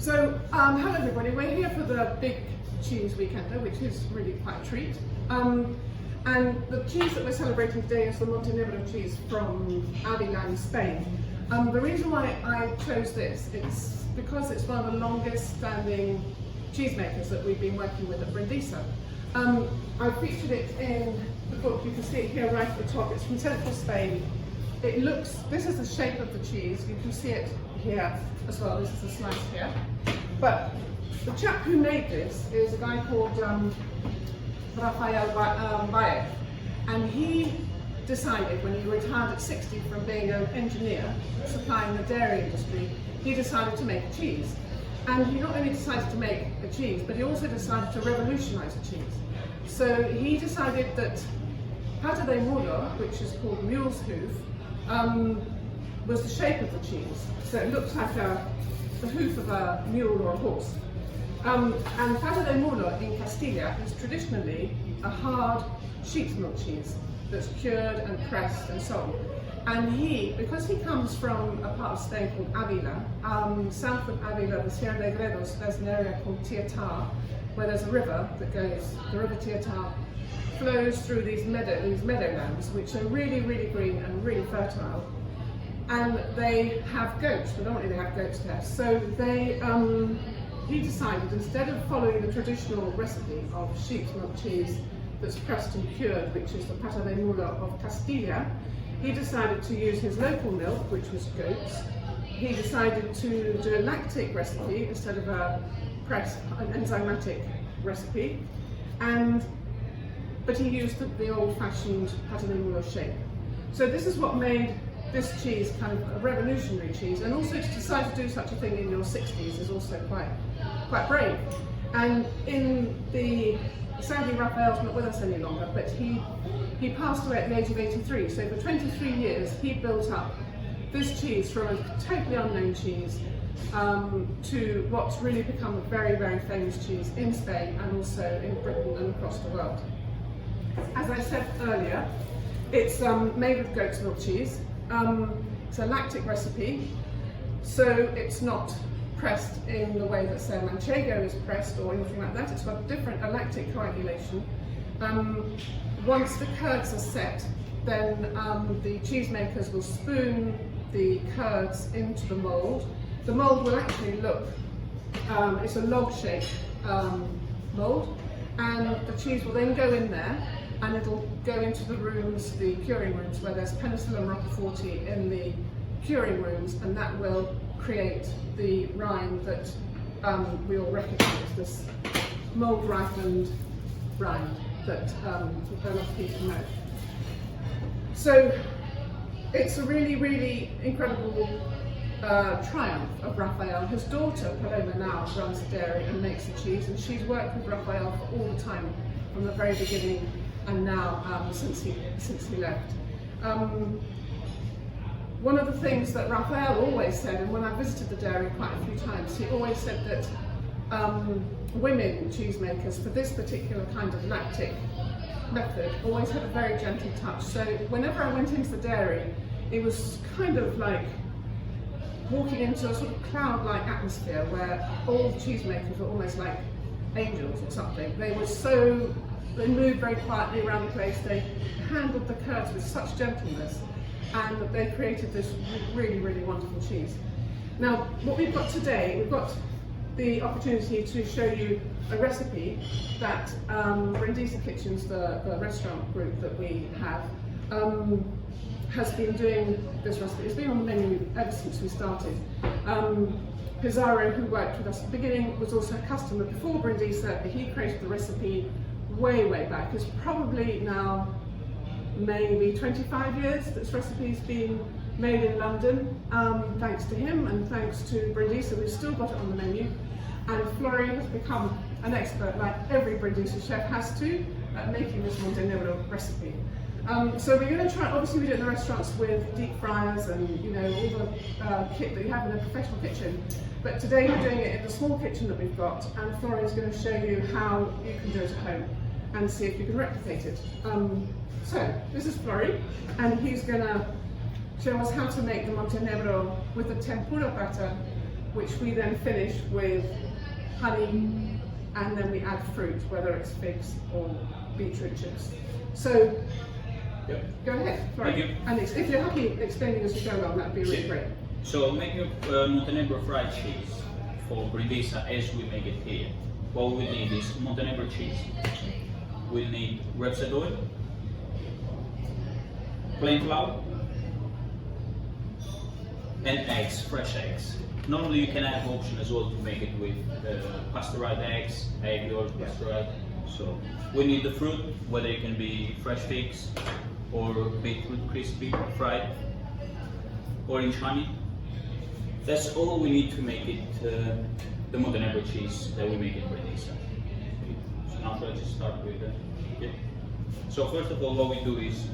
Hello everybody, we're here for the big cheese weekender, which is really quite a treat. And the cheese that we're celebrating today is the Monte Enebro cheese from Avila in Spain. The reason why I chose this is because it's one of the longest standing cheesemakers that we've been working with at Brindisa. I featured it in the book. You can see it here right at the top. It's from central Spain. This is the shape of the cheese. You can see it here as well. This is the slice here. But the chap who made this is a guy called Rafael Baez, and he decided when he retired at 60 from being an engineer supplying the dairy industry, he decided to make a cheese. And he not only decided to make a cheese, but he also decided to revolutionize the cheese. So he decided that pata de mulo, which is called mule's hoof, was the shape of the cheese. So it looks like the hoof of a mule or a horse. And pata de mulo in Castilla is traditionally a hard sheep's milk cheese that's cured and pressed and so on. And because he comes from a part of Spain called Avila, south of Avila, the Sierra de Gredos, there's an area called Tietar, where there's a river that goes, the river Tietar flows through these meadowlands, which are really, really green and really fertile. And they have goats, predominantly they have goats there. So he decided, instead of following the traditional recipe of sheep's milk cheese that's pressed and cured, which is the pata de mulo of Castilla, he decided to use his local milk, which was goats. He decided to do a lactic recipe instead of an enzymatic recipe, but he used the old-fashioned pata de mulo shape. So this is what made this cheese kind of a revolutionary cheese, and also to decide to do such a thing in your 60s is also quite brave. And sadly Raphael's not with us any longer, but he passed away at the age of 83. So for 23 years he built up this cheese from a totally unknown cheese to what's really become a very, very famous cheese in Spain and also in Britain and across the world. As I said earlier, it's made with goat's milk cheese. It's a lactic recipe, so it's not pressed in the way that, say, a manchego is pressed or anything like that. It's got a lactic coagulation. Once the curds are set, then the cheesemakers will spoon the curds into the mould. The mould will actually look, it's a log-shaped mould, and the cheese will then go in there, and it'll go into the rooms, the curing rooms, where there's penicillin roqueforti in the curing rooms, and that will create the rind that we all recognise, this mould-ripened rind that a lot of people know. So it's a really, really incredible triumph of Raphael. His daughter, Paloma, now runs the dairy and makes the cheese, and she's worked with Raphael for all the time, from the very beginning and now since he left. One of the things that Raphael always said, and when I visited the dairy quite a few times, he always said that women cheesemakers for this particular kind of lactic method always had a very gentle touch. So whenever I went into the dairy, it was kind of like walking into a sort of cloud-like atmosphere where all the cheesemakers were almost like angels or something. They moved very quietly around the place. They handled the curds with such gentleness, and they created this really, really wonderful cheese. Now, what we've got today, we've got the opportunity to show you a recipe that Brindisa Kitchens, the restaurant group that we have, has been doing this recipe. It's been on the menu ever since we started. Pizarro, who worked with us at the beginning, was also a customer before Brindisa. He created the recipe way back. It's probably now maybe 25 years this recipe's been made in London, thanks to him and thanks to Brindisa. We've still got it on the menu, and Flori has become an expert, like every Brindisa chef has to, at making this Monte Enebro recipe. So we're going to try, obviously we do it in the restaurants with deep fryers and all the kit that you have in a professional kitchen, but today we're doing it in the small kitchen that we've got, and Flori is going to show you how you can do it at home and see if you can replicate it. So this is Flori, and he's going to show us how to make the Monte Enebro with the tempura batter which we then finish with honey, and then we add fruit, whether it's figs or beetroot chips. So, Yep. go ahead. Sorry. Thank you. And if you're happy explaining as you go along, that'd be really great. So making Monte Enebro fried cheese for Brindisa as we make it here. What we need is Monte Enebro cheese. We need rapeseed oil, plain flour, and eggs, fresh eggs. Normally you can have option as well to make it with pasteurized eggs, egg yolk, pasteurized. So we need the fruit, whether it can be fresh figs or beetroot crispy, fried, orange honey. That's all we need to make it the Monte Enebro cheese that we make in Brindisa. So now let's just start with yeah. So first of all, what we do is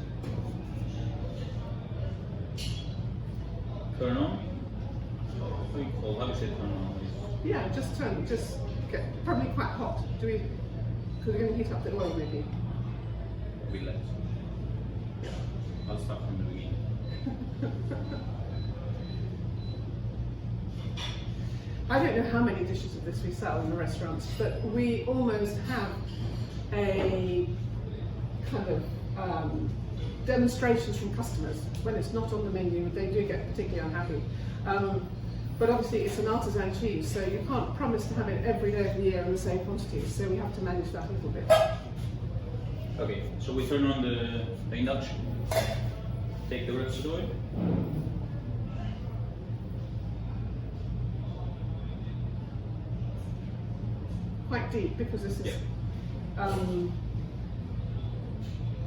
turn on. How do you say turn on? Yeah, just get probably quite hot. Do we? Because we're going to heat up the oil maybe. Relax. I'll start from the beginning. I don't know how many dishes of this we sell in the restaurants, but we almost have a kind of demonstrations from customers. When it's not on the menu, they do get particularly unhappy. But obviously it's an artisan cheese, so you can't promise to have it every day of the year in the same quantities, so we have to manage that a little bit. Okay, so we turn on the induction, take the rapeseed oil, quite deep, because this is,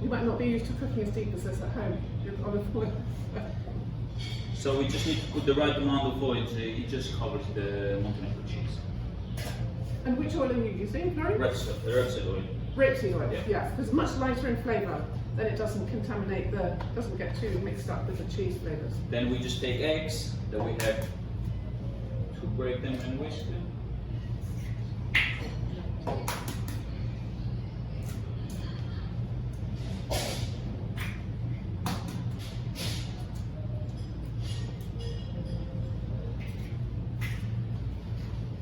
you might not be used to cooking as deep as this at home. Olive oil. So we just need to put the right amount of oil, so it just covers the Monte Enebro cheese. And which oil are you using, Flori? Rapeseed oil. Rapeseed oil, Yeah. yeah, because much lighter in flavour, then it doesn't contaminate doesn't get too mixed up with the cheese flavours. Then we just take eggs that we have to break them and whisk them.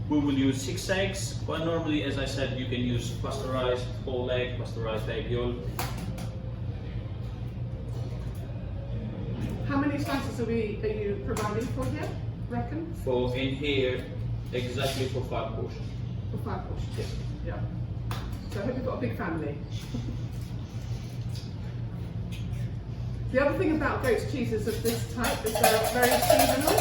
We will use 6 eggs, but normally, as I said, you can use pasteurized whole egg, pasteurized egg yolk. How many slices are you providing for here, reckon? For in here, exactly for 5 portions. For 5 portions? Yes. Yeah. So I hope you've got a big family. The other thing about goat's cheeses of this type is they're very seasonal.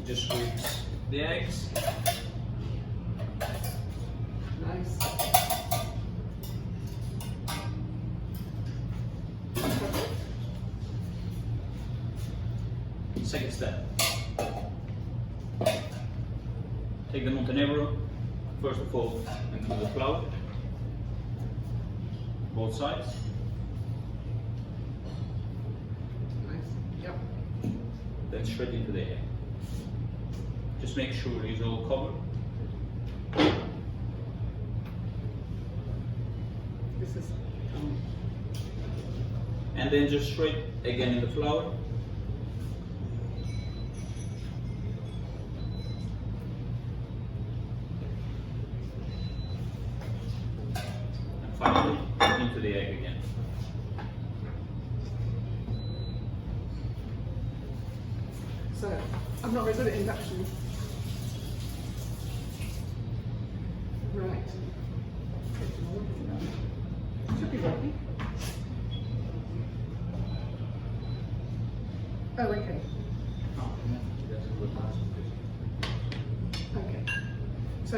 Just whisk the eggs. Nice. Second step. Take the Monte Enebro, first of all, into the flour, both sides. Nice. Yep. Then straight into the egg. Just make sure it's all covered. This is. And then just straight again in the flour. And finally into the egg again. So, I'm not very good at induction. Right. Should be working. Oh, okay. Okay. So,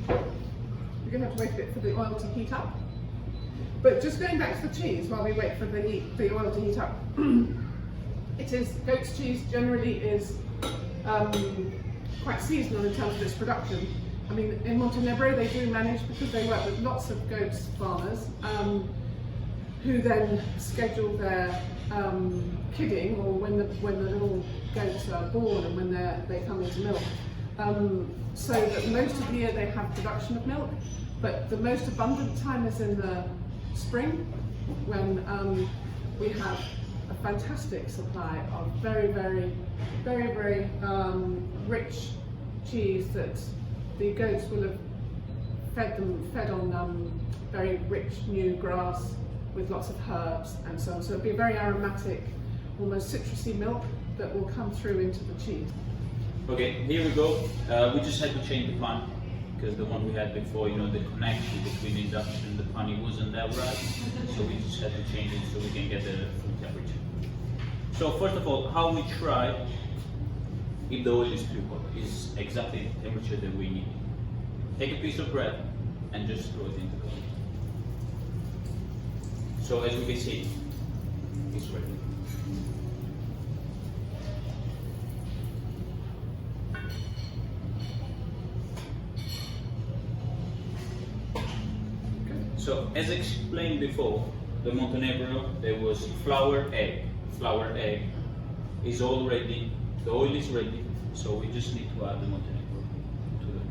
you're going to have to wait a bit for the oil to heat up. But just going back to the cheese while we wait for the oil to heat up. It is, goat's cheese generally is quite seasonal in terms of its production. I mean, in Monte Enebro they do manage, because they work with lots of goat farmers, who then schedule their kidding, or when the little goats are born and when they come into milk. So that most of the year they have production of milk, but the most abundant time is in the spring, when we have a fantastic supply of very rich cheese that the goats will have fed on very rich new grass with lots of herbs and so on. So it'll be a very aromatic, almost citrusy milk that will come through into the cheese. Okay, here we go. We just had to change the pan, because the one we had before, you know, the connection between induction and the pan, it wasn't that right. So we just had to change it so we can get the full temperature. So first of all, how we try if the oil is too hot is exactly the temperature that we need. Take a piece of bread and just throw it into the oil. So as we can see, it's ready. So as explained before, the Monte Enebro, there was flour, egg. Flour, egg is all ready, the oil is ready, so we just need to add the Monte Enebro to it.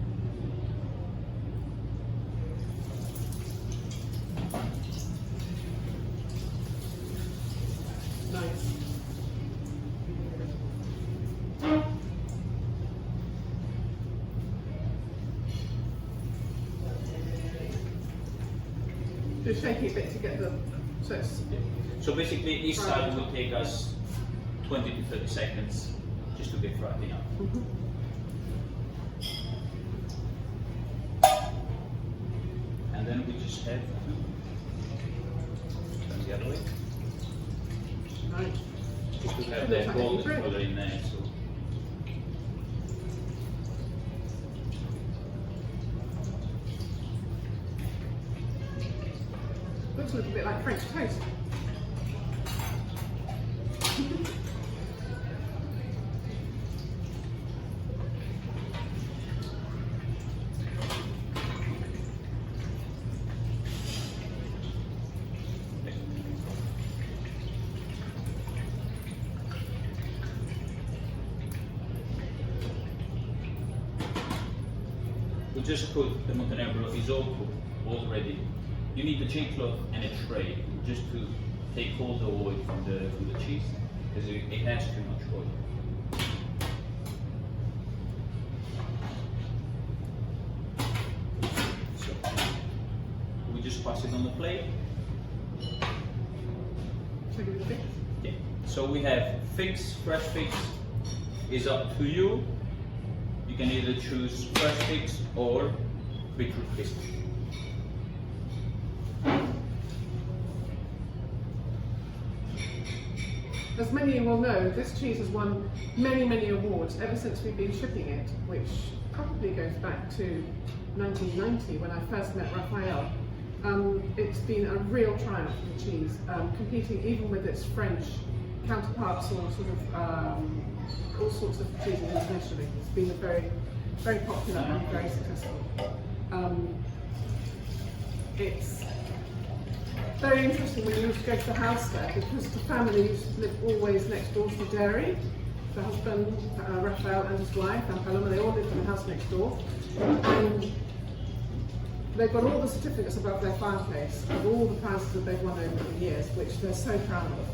Nice. Just shake it a bit to get the So basically each side will take us 20 to 30 seconds just to get fried enough. Mm-hmm. And then we just have turn the other way. Right. Just to have that golden color in there. So. Looks a little bit like French toast. We just put the Monte Enebro is all cooked, all ready. You need a cheese cloth and a tray just to take all the oil from the cheese, because it has too much oil. So we just pass it on the plate. Yeah. So we have figs, fresh figs. Is up to you. You can either choose fresh figs or beetroot crisp. As many of you will know, this cheese has won many awards ever since we've been shipping it, which probably goes back to 1990 when I first met Raphael. It's been a real triumph for the cheese, competing even with its French counterparts or sort of all sorts of cheeses internationally. It's been a very popular and very successful. It's very interesting when you used to go to the house there, because the family used to live always next door to the dairy. The husband, Raphael, and his wife, and Paloma, they all lived in the house next door. And they've got all the certificates above their fireplace of all the prizes that they've won over the years, which they're so proud of.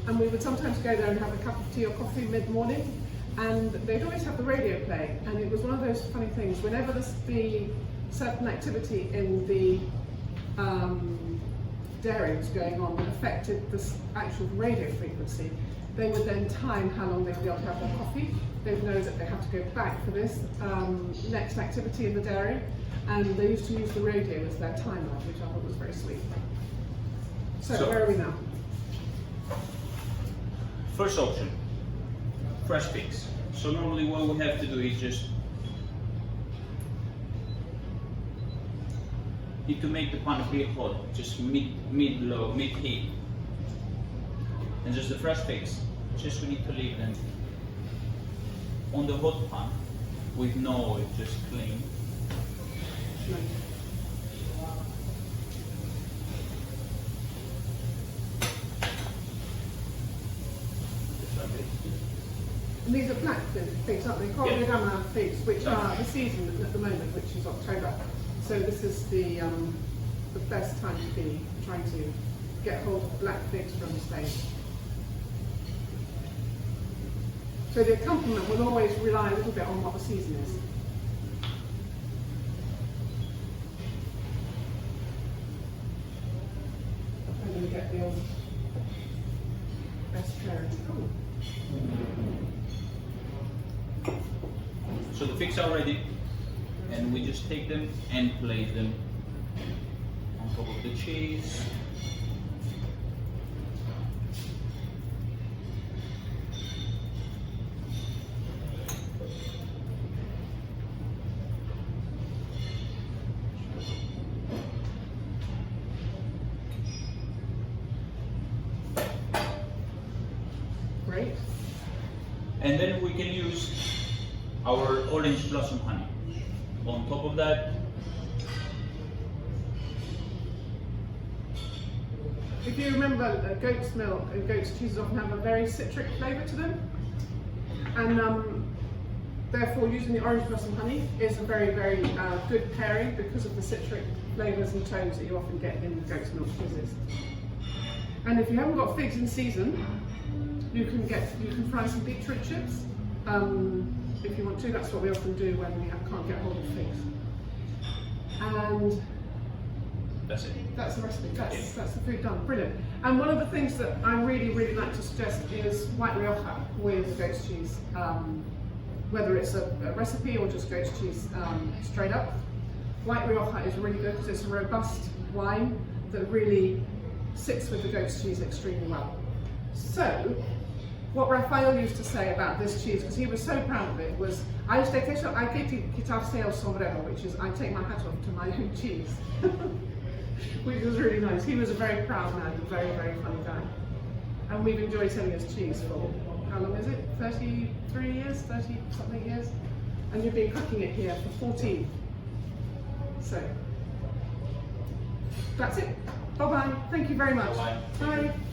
And we would sometimes go there and have a cup of tea or coffee mid-morning, and they'd always have the radio playing. And it was one of those funny things, whenever the certain activity in the dairy was going on that affected the actual radio frequency, they would then time how long they'd be able to have their coffee. They'd know that they have to go back for this next activity in the dairy, and they used to use the radio as their timer, which I thought was very sweet. So where are we now? First option, fresh figs. So normally what we have to do is just need to make the pan pretty hot, just mid-low, mid-heat. And just the fresh figs, just we need to leave them on the hot pan with no oil, just clean. these are black figs, aren't they? Cordigrama figs, which are the season at the moment, which is October. So this is the best time to be trying to get hold of black figs from Spain. So the accompaniment will always rely a little bit on what the season is. I'm going to get the best cherry. So the figs are ready, and we just take them and place them on top of the cheese. Great. And then we can use our orange blossom honey. On top of that, if you remember, goat's milk and goat's cheeses often have a very citric flavour to them, and therefore using the orange blossom honey is a very, very good pairing because of the citric flavours and tones that you often get in goat's milk cheeses. And if you haven't got figs in season, you can fry some beetroot chips. If you want to, that's what we often do when we can't get hold of figs. And that's it. That's the recipe. That's the food done. Brilliant. And one of the things that I really, really like to suggest is white Rioja with goat's cheese. Whether it's a recipe or just goat's cheese straight up. White Rioja is really good because it's a robust wine that really sits with the goat's cheese extremely well. So, what Raphael used to say about this cheese, because he was so proud of it, was I get to quitarse el sombrero, which is I take my hat off to my own cheese, which was really nice. He was a very proud man, a very, very funny guy. And we've enjoyed selling his cheese for, how long is it? 33 years, 30 something years? And you've been cooking it here for 14. So, that's it. Bye-bye. Thank you very much. Bye-bye. Bye.